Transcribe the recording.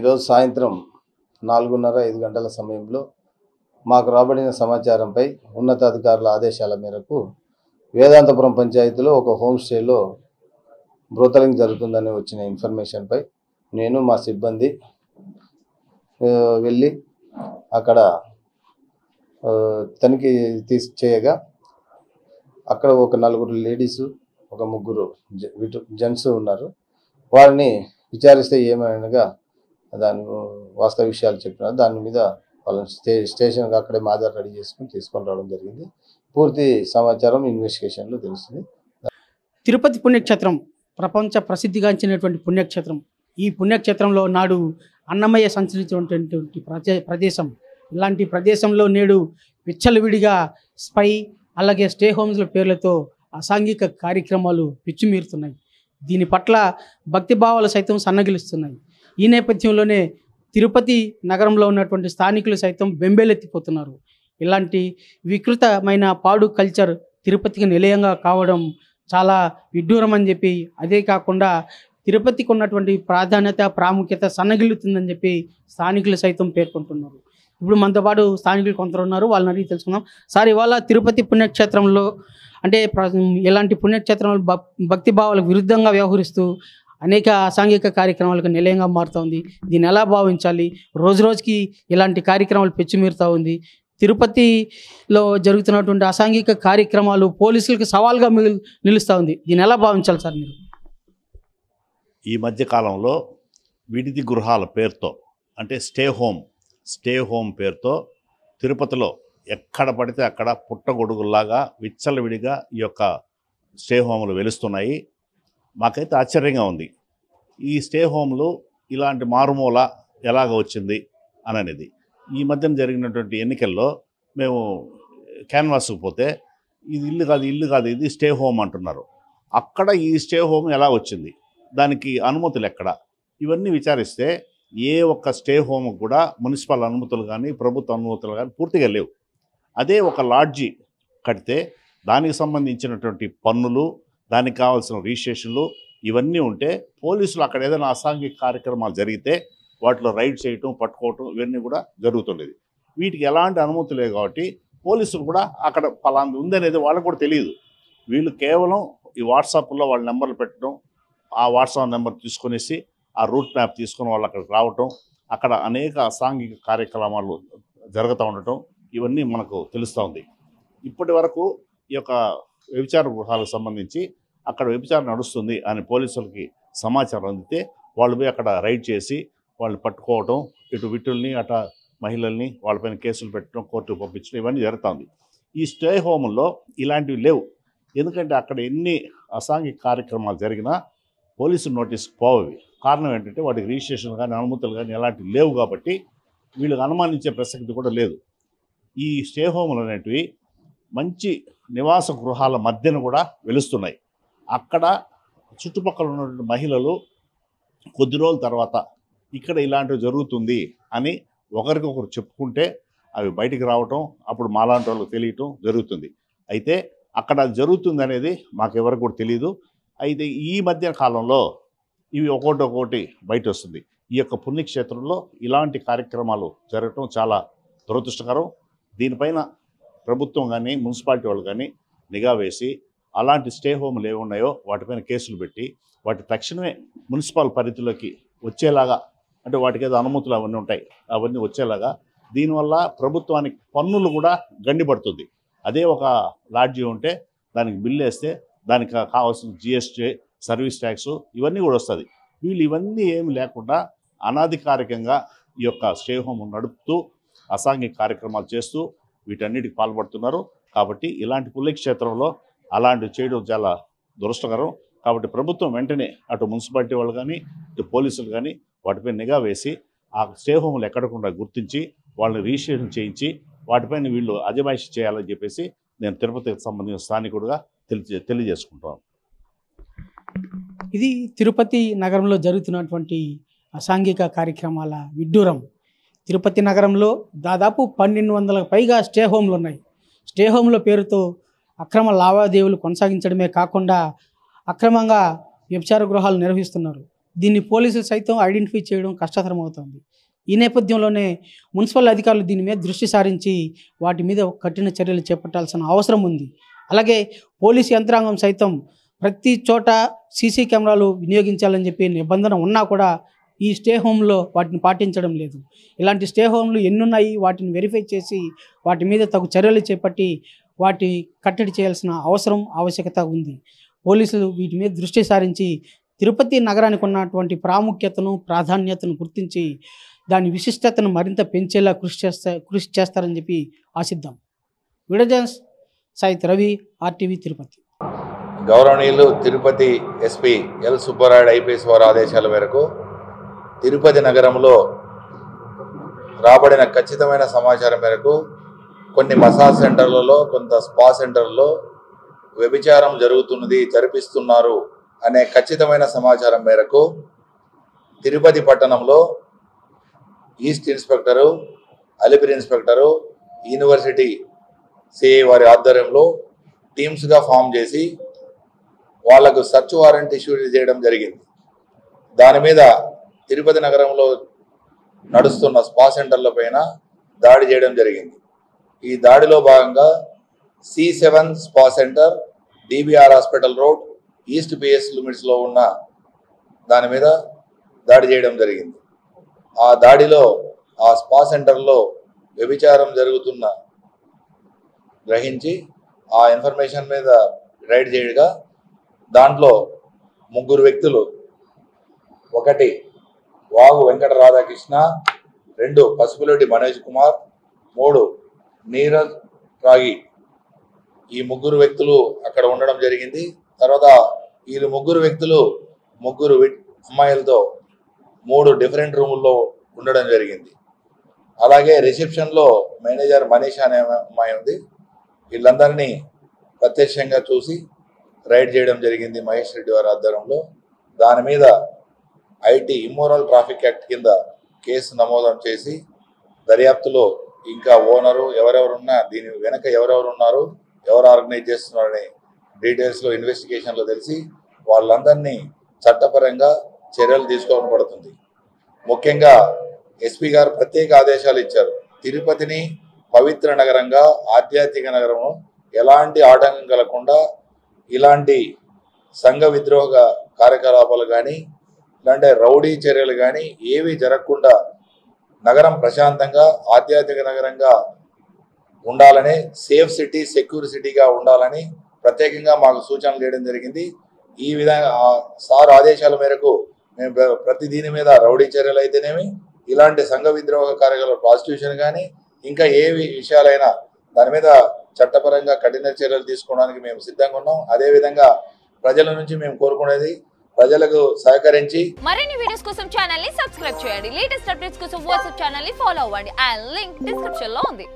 ఈరోజు సాయంత్రం 4:30-5 గంటల సమయంలో మాకు రాబడిన సమాచారంపై ఉన్నతాధికారుల ఆదేశాల మేరకు వేదాంతపురం పంచాయతీలో ఒక హోమ్ స్టేలో బ్రోతలింగ్ జరుగుతుందని వచ్చిన ఇన్ఫర్మేషన్పై నేను మా సిబ్బంది వెళ్ళి అక్కడ తనిఖీ చేయగా అక్కడ ఒక 4 లేడీసు ఒక 3 జెంట్స్ ఉన్నారు. వారిని విచారిస్తే ఏమనగా దాని వాస్తవ విషయాలు చెప్పినారు. దాని మీద వాళ్ళని స్టేషన్కి అక్కడే మాజర్ రెడీ చేసుకుని తీసుకొని రావడం జరిగింది. పూర్తి సమాచారం ఇన్వెస్టిగేషన్లో తెలుస్తుంది. తిరుపతి పుణ్యక్షేత్రం ప్రపంచ ప్రసిద్ధిగాంచినటువంటి పుణ్యక్షేత్రం. ఈ పుణ్యక్షేత్రంలో నాడు అన్నమయ్య సంచరించినటువంటి ప్రదేశం. ఇలాంటి ప్రదేశంలో నేడు విచ్చలవిడిగా స్పై అలాగే స్టే హోమ్స్ల పేర్లతో అసాంఘిక కార్యక్రమాలు పిచ్చిమీరుతున్నాయి. దీని పట్ల భక్తి భావాలు సైతం సన్నగిలుస్తున్నాయి. ఈ నేపథ్యంలోనే తిరుపతి నగరంలో ఉన్నటువంటి స్థానికులు సైతం బెంబేలెత్తిపోతున్నారు. ఇలాంటి వికృతమైన పాడు కల్చర్ తిరుపతికి నిలయంగా కావడం చాలా విడ్డూరం అని చెప్పి, అదే కాకుండా తిరుపతికి ఉన్నటువంటి ప్రాముఖ్యత సన్నగిల్లుతుందని చెప్పి స్థానికులు సైతం పేర్కొంటున్నారు. ఇప్పుడు మనతో పాటు స్థానికులు కొందరు ఉన్నారు, వాళ్ళని అడిగి తెలుసుకుందాం. సార్, ఇవాళ తిరుపతి పుణ్యక్షేత్రంలో అంటే ఇలాంటి పుణ్యక్షేత్రంలో భక్తి భావాలకు విరుద్ధంగా వ్యవహరిస్తూ అనేక అసాంఘిక కార్యక్రమాలకు నిలయంగా మారుతోంది. దీన్ని ఎలా భావించాలి? రోజు రోజుకి ఇలాంటి కార్యక్రమాలు పెచ్చిమీరుతూ ఉంది. తిరుపతిలో జరుగుతున్నటువంటి అసాంఘిక కార్యక్రమాలు పోలీసులకు సవాల్గా నిలుస్తూ ఉంది. దీన్ని ఎలా భావించాలి సార్ మీరు? ఈ మధ్య కాలంలో విడిది గృహాల పేరుతో అంటే స్టే హోమ్ పేరుతో తిరుపతిలో ఎక్కడ పడితే అక్కడ పుట్టగొడుగుల్లాగా విచ్చలవిడిగా ఈ యొక్క స్టే హోములు వెలుస్తున్నాయి. మాకైతే ఆశ్చర్యంగా ఉంది. ఈ స్టే హోమ్లు ఇలాంటి మారుమూల ఎలాగ వచ్చింది అనేది. ఈ మధ్యన జరిగినటువంటి ఎన్నికల్లో మేము క్యాన్వాస్కి పోతే ఇది ఇల్లు కాదు ఇది స్టే హోమ్ అంటున్నారు. అక్కడ ఈ స్టే హోమ్ ఎలా వచ్చింది, దానికి అనుమతులు ఎక్కడ, ఇవన్నీ విచారిస్తే ఏ ఒక్క స్టే హోమ్ కూడా మున్సిపల్ అనుమతులు కానీ ప్రభుత్వ అనుమతులు కానీ పూర్తిగా లేవు. అదే ఒక లాడ్జి కడితే దానికి సంబంధించినటువంటి పన్నులు, దానికి కావాల్సిన రిజిస్ట్రేషన్లు ఇవన్నీ ఉంటే పోలీసులు అక్కడ ఏదైనా అసాంఘిక కార్యక్రమాలు జరిగితే వాటిలో రైడ్ చేయటం, పట్టుకోవటం ఇవన్నీ కూడా జరుగుతుండేది. వీటికి ఎలాంటి అనుమతి లేదు కాబట్టి పోలీసులు కూడా అక్కడ ఫలాంది ఉందనేది వాళ్ళకు కూడా తెలియదు. వీళ్ళు కేవలం ఈ వాట్సాప్లో వాళ్ళ నెంబర్లు పెట్టడం, ఆ వాట్సాప్ నెంబర్ తీసుకునేసి ఆ రూట్ మ్యాప్ తీసుకుని వాళ్ళు అక్కడికి రావటం, అక్కడ అనేక అసాంఘిక కార్యక్రమాలు జరుగుతూ ఉండటం ఇవన్నీ మనకు తెలుస్తూ ఉంది. ఇప్పటి వరకు ఈ యొక్క వ్యభిచార గృహాలకు సంబంధించి అక్కడ వ్యభిచారం నడుస్తుంది అని పోలీసులకి సమాచారం అందితే వాళ్ళు పోయి అక్కడ రైడ్ చేసి వాళ్ళని పట్టుకోవటం, ఇటు విటుల్ని అట మహిళల్ని వాళ్ళపైన కేసులు పెట్టడం, కోర్టుకు పంపించడం ఇవన్నీ జరుగుతుంది. ఈ స్టే హోముల్లో ఇలాంటివి లేవు. ఎందుకంటే అక్కడ ఎన్ని అసాంఘిక కార్యక్రమాలు జరిగినా పోలీసు నోటీస్కి పోవవి. కారణం ఏంటంటే వాటికి రిజిస్ట్రేషన్ కానీ అనుమతులు కానీ ఎలాంటివి లేవు కాబట్టి వీళ్ళకి అనుమానించే ప్రసక్తి కూడా లేదు. ఈ స్టే హోములు అనేటివి మంచి నివాస గృహాల మధ్యన కూడా వెలుస్తున్నాయి. అక్కడ చుట్టుపక్కల ఉన్నటువంటి మహిళలు కొద్ది రోజుల తర్వాత ఇక్కడ ఇలాంటివి జరుగుతుంది అని ఒకరికొకరు చెప్పుకుంటే అవి బయటికి రావటం, అప్పుడు మాలాంటి వాళ్ళకి తెలియటం జరుగుతుంది. అయితే అక్కడ జరుగుతుంది అనేది మాకెవరికి కూడా తెలియదు. అయితే ఈ మధ్య కాలంలో ఇవి ఒక్కొక్కటి బయట వస్తుంది. ఈ యొక్క పుణ్యక్షేత్రంలో ఇలాంటి కార్యక్రమాలు జరగటం చాలా దురదృష్టకరం. దీనిపైన ప్రభుత్వం కానీ మున్సిపాలిటీ వాళ్ళు కానీ నిఘా వేసి అలాంటి స్టే హోమ్లు ఏమున్నాయో వాటిపైన కేసులు పెట్టి వాటి తక్షణమే మున్సిపల్ పరిధిలోకి వచ్చేలాగా, అంటే వాటికి ఏదో అనుమతులు అవన్నీ ఉంటాయి అవన్నీ వచ్చేలాగా, దీనివల్ల ప్రభుత్వానికి పన్నులు కూడా గండిపడుతుంది. అదే ఒక లాడ్జీ ఉంటే దానికి బిల్లు వేస్తే దానికి కావాల్సిన జిఎస్టీ, సర్వీస్ ట్యాక్స్ ఇవన్నీ కూడా వస్తుంది. వీళ్ళు ఇవన్నీ ఏమి లేకుండా అనాధికారికంగా ఈ యొక్క స్టే హోమ్ నడుపుతూ అసాంఘిక కార్యక్రమాలు చేస్తూ వీటన్నిటికి పాల్పడుతున్నారు. కాబట్టి ఇలాంటి పుణ్యక్షేత్రంలో అలాంటివి చేయడం చాలా దురదృష్టకరం. కాబట్టి ప్రభుత్వం వెంటనే అటు మున్సిపాలిటీ వాళ్ళు కానీ ఇటు పోలీసులు కానీ వాటిపై నిఘా వేసి ఆ స్టే హోమ్లు ఎక్కడకుండా గుర్తించి వాళ్ళని రిజిస్ట్రేషన్ చేయించి వాటిపైన వీళ్ళు అజమాయిషీ చేయాలని చెప్పేసి నేను తిరుపతికి సంబంధించిన స్థానికుడిగా తెలియజేసుకుంటాను. ఇది తిరుపతి నగరంలో జరుగుతున్నటువంటి అసాంఘిక కార్యక్రమాల విడ్డూరం. తిరుపతి నగరంలో దాదాపు 1200లకు పైగా స్టే హోమ్లు ఉన్నాయి. స్టే హోమ్ల పేరుతో అక్రమ లావాదేవీలు కొనసాగించడమే కాకుండా అక్రమంగా వ్యభిచార గృహాలు నిర్వహిస్తున్నారు. దీన్ని పోలీసులు సైతం ఐడెంటిఫై చేయడం కష్టతరం అవుతుంది. ఈ నేపథ్యంలోనే మున్సిపల్ అధికారులు దీని మీద దృష్టి సారించి వాటి మీద కఠిన చర్యలు చేపట్టాల్సిన అవసరం ఉంది. అలాగే పోలీసు యంత్రాంగం సైతం ప్రతి చోట సీసీ కెమెరాలు వినియోగించాలని చెప్పి నిబంధన ఉన్నా కూడా ఈ స్టే హోమ్లో వాటిని పాటించడం లేదు. ఇలాంటి స్టే హోమ్లు ఎన్నున్నాయి వాటిని వెరిఫై చేసి వాటి మీద తగు చర్యలు చేపట్టి వాటి కట్టడి చేయాల్సిన ఆవశ్యకత ఉంది. పోలీసులు వీటి మీద దృష్టి సారించి తిరుపతి నగరానికి ఉన్నటువంటి ప్రాముఖ్యతను ప్రాధాన్యతను గుర్తించి దాని విశిష్టతను మరింత పెంచేలా కృషి చేస్తారని చెప్పి ఆశిద్దాం. వీడియో జర్నలిస్ట్ సాయిత్ రవి, RTV తిరుపతి. గౌరవనీయులు Tirupati SP L Subbarayudu IPS వారి ఆదేశాల మేరకు తిరుపతి నగరంలో రాబడిన ఖచ్చితమైన సమాచారం మేరకు కొన్ని మసాజ్ సెంటర్లలో, కొంత స్పా సెంటర్లలో వ్యభిచారం జరిపిస్తున్నారు అనే ఖచ్చితమైన సమాచారం మేరకు తిరుపతి పట్టణంలో east inspector, Alipiri inspector, university CI వారి ఆధ్వర్యంలో టీమ్స్గా ఫామ్ చేసి వాళ్లకు సర్చ్ వారెంట్ ఇష్యూ చేయడం జరిగింది. దాని మీద తిరుపతి నగరంలో నడుస్తున్న స్పా సెంటర్ల పైన దాడి చేయడం జరిగింది. ఈ దాడిలో భాగంగా C7 spa centre, DBR hospital road, east PS లిమిట్స్లో ఉన్న దాని మీద దాడి చేయడం జరిగింది. ఆ దాడిలో ఆ స్పా సెంటర్లో వ్యభిచారం జరుగుతున్న గ్రహించి ఆ ఇన్ఫర్మేషన్ మీద రైడ్ చేయగా దాంట్లో 3 వ్యక్తులు, 1 వాగు వెంకట రాధాకృష్ణ, 2 పసుపులెడ్డి మనోజ్ కుమార్, 3 నీరజ్ రాగి, ఈ 3 వ్యక్తులు అక్కడ ఉండడం జరిగింది. తర్వాత ఈ 3 వ్యక్తులు 3 అమ్మాయిలతో 3 డిఫరెంట్ రూముల్లో ఉండడం జరిగింది. అలాగే రిసెప్షన్లో మేనేజర్ మనీషా అనే అమ్మాయి ఉంది. వీళ్ళందరినీ ప్రత్యక్షంగా చూసి రైడ్ చేయడం జరిగింది మహేష్ రెడ్డి వారి ఆధ్వర్యంలో. దాని మీద ఐటీ ఇమ్మోరల్ ట్రాఫిక్ యాక్ట్ కింద కేసు నమోదు చేసి దర్యాప్తులో ఇంకా ఓనరు ఎవరెవరున్నా, దీని వెనక ఎవరెవరు ఉన్నారు, ఎవరు ఆర్గనైజ్ చేస్తున్నారనే డీటెయిల్స్లో ఇన్వెస్టిగేషన్లో తెలిసి వాళ్ళందరినీ చట్టపరంగా చర్యలు తీసుకోవడం పడుతుంది. ముఖ్యంగా ఎస్పీ గారు ప్రత్యేక ఆదేశాలు ఇచ్చారు. తిరుపతిని పవిత్ర నగరంగా, ఆధ్యాత్మిక నగరము ఎలాంటి ఆటంకం కలగకుండా ఇలాంటి సంఘ విద్రోహ కార్యకలాపాలు కానీ, ఇలాంటి రౌడీ చర్యలు కానీ ఏవి జరగకుండా నగరం ప్రశాంతంగా ఆధ్యాత్మిక నగరంగా ఉండాలని, సేఫ్ సిటీ, సెక్యూర్ సిటీగా ఉండాలని ప్రత్యేకంగా మాకు సూచనలు చేయడం జరిగింది. ఈ విధంగా సార్ ఆదేశాల మేరకు మేము ప్రతి దీని మీద రౌడీ చర్యలు అయితేనేమి, ఇలాంటి సంఘ విద్రోహ కార్యకలాపాలు, ప్రాస్టిట్యూషన్ కానీ ఇంకా ఏ విషయాలైనా దాని మీద చట్టపరంగా కఠిన చర్యలు తీసుకోవడానికి మేము సిద్ధంగా ఉన్నాం. అదేవిధంగా ప్రజల నుంచి మేము కోరుకునేది ప్రజలకు సహకరించి మరిన్ని వీడియోస్ కోసం ఛానల్ ని సబ్స్క్రైబ్ చేయండి. లేటెస్ట్ అప్డేట్స్ కోసం వాట్సాప్ ఛానల్ ని ఫాలో అవ్వండి. ఆ లింక్ డిస్క్రిప్షన్ లో ఉంది.